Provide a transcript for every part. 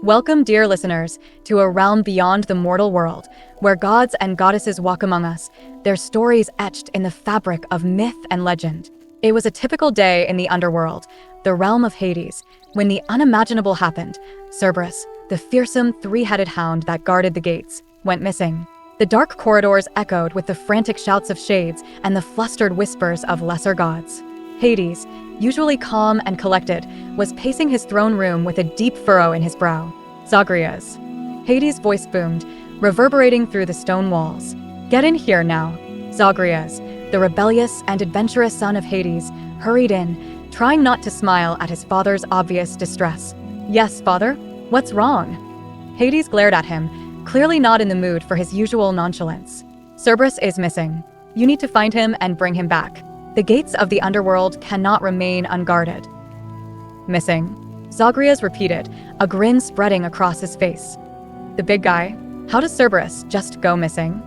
Welcome, dear listeners, to a realm beyond the mortal world, where gods and goddesses walk among us, their stories etched in the fabric of myth and legend. It was a typical day in the Underworld, the realm of Hades, when the unimaginable happened. Cerberus, the fearsome three-headed hound that guarded the gates, went missing. The dark corridors echoed with the frantic shouts of shades and the flustered whispers of lesser gods. Hades, usually calm and collected, was pacing his throne room with a deep furrow in his brow. Zagreus. Hades' voice boomed, reverberating through the stone walls. Get in here now. Zagreus, the rebellious and adventurous son of Hades, hurried in, trying not to smile at his father's obvious distress. Yes, father? What's wrong? Hades glared at him, clearly not in the mood for his usual nonchalance. Cerberus is missing. You need to find him and bring him back. The gates of the Underworld cannot remain unguarded. Missing. Zagreus repeated, a grin spreading across his face. The big guy? How does Cerberus just go missing?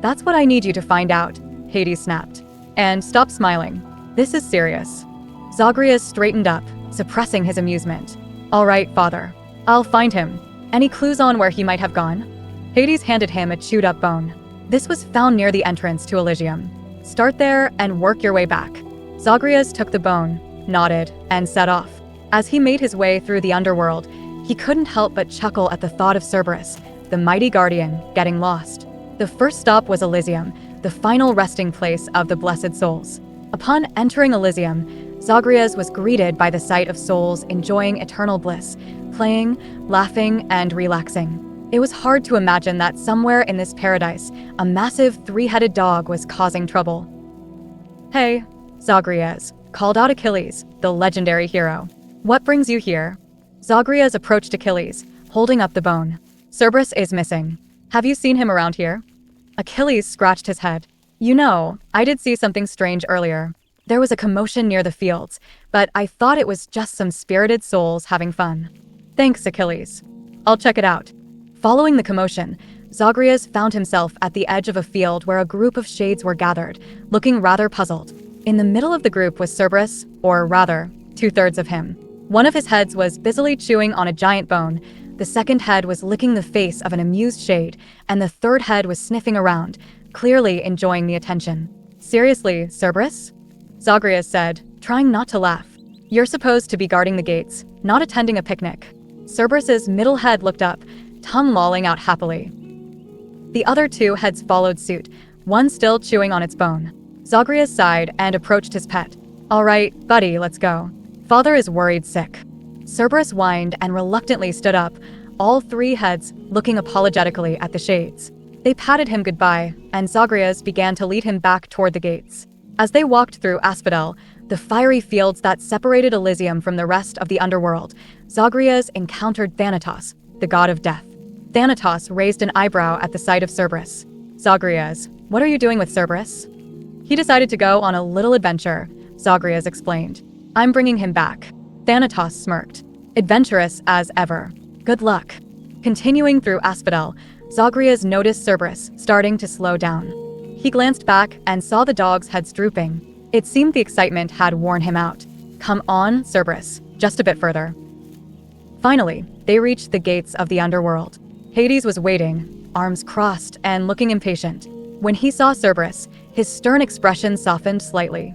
That's what I need you to find out, Hades snapped. And stop smiling. This is serious. Zagreus straightened up, suppressing his amusement. All right, father. I'll find him. Any clues on where he might have gone? Hades handed him a chewed-up bone. This was found near the entrance to Elysium. Start there and work your way back. Zagreus took the bone, nodded, and set off. As he made his way through the Underworld, he couldn't help but chuckle at the thought of Cerberus, the mighty guardian, getting lost. The first stop was Elysium, the final resting place of the blessed souls. Upon entering Elysium, Zagreus was greeted by the sight of souls enjoying eternal bliss, playing, laughing, and relaxing. It was hard to imagine that somewhere in this paradise, a massive three-headed dog was causing trouble. Hey, Zagreus, called out Achilles, the legendary hero. What brings you here? Zagreus approached Achilles, holding up the bone. Cerberus is missing. Have you seen him around here? Achilles scratched his head. You know, I did see something strange earlier. There was a commotion near the fields, but I thought it was just some spirited souls having fun. Thanks, Achilles. I'll check it out. Following the commotion, Zagreus found himself at the edge of a field where a group of shades were gathered, looking rather puzzled. In the middle of the group was Cerberus, or rather, two-thirds of him. One of his heads was busily chewing on a giant bone, the second head was licking the face of an amused shade, and the third head was sniffing around, clearly enjoying the attention. Seriously, Cerberus? Zagreus said, trying not to laugh. You're supposed to be guarding the gates, not attending a picnic. Cerberus's middle head looked up, tongue lolling out happily. The other two heads followed suit, one still chewing on its bone. Zagreus sighed and approached his pet. All right, buddy, let's go. Father is worried sick. Cerberus whined and reluctantly stood up, all three heads looking apologetically at the shades. They patted him goodbye, and Zagreus began to lead him back toward the gates. As they walked through Asphodel, the fiery fields that separated Elysium from the rest of the Underworld, Zagreus encountered Thanatos, the god of death. Thanatos raised an eyebrow at the sight of Cerberus. Zagreus, what are you doing with Cerberus? He decided to go on a little adventure, Zagreus explained. I'm bringing him back. Thanatos smirked. Adventurous as ever. Good luck. Continuing through Asphodel, Zagreus noticed Cerberus starting to slow down. He glanced back and saw the dog's heads drooping. It seemed the excitement had worn him out. Come on, Cerberus, just a bit further. Finally, they reached the gates of the Underworld. Hades was waiting, arms crossed and looking impatient. When he saw Cerberus, his stern expression softened slightly.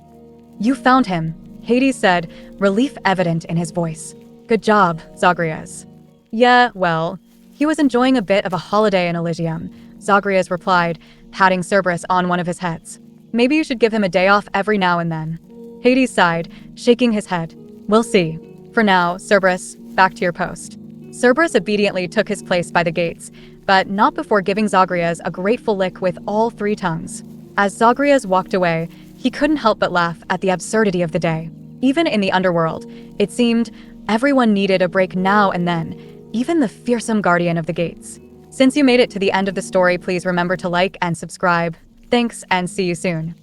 You found him, Hades said, relief evident in his voice. Good job, Zagreus. Yeah, well, he was enjoying a bit of a holiday in Elysium, Zagreus replied, patting Cerberus on one of his heads. Maybe you should give him a day off every now and then. Hades sighed, shaking his head. We'll see. For now, Cerberus, back to your post. Cerberus obediently took his place by the gates, but not before giving Zagreus a grateful lick with all three tongues. As Zagreus walked away, he couldn't help but laugh at the absurdity of the day. Even in the Underworld, it seemed everyone needed a break now and then, even the fearsome guardian of the gates. Since you made it to the end of the story, please remember to like and subscribe. Thanks, and see you soon.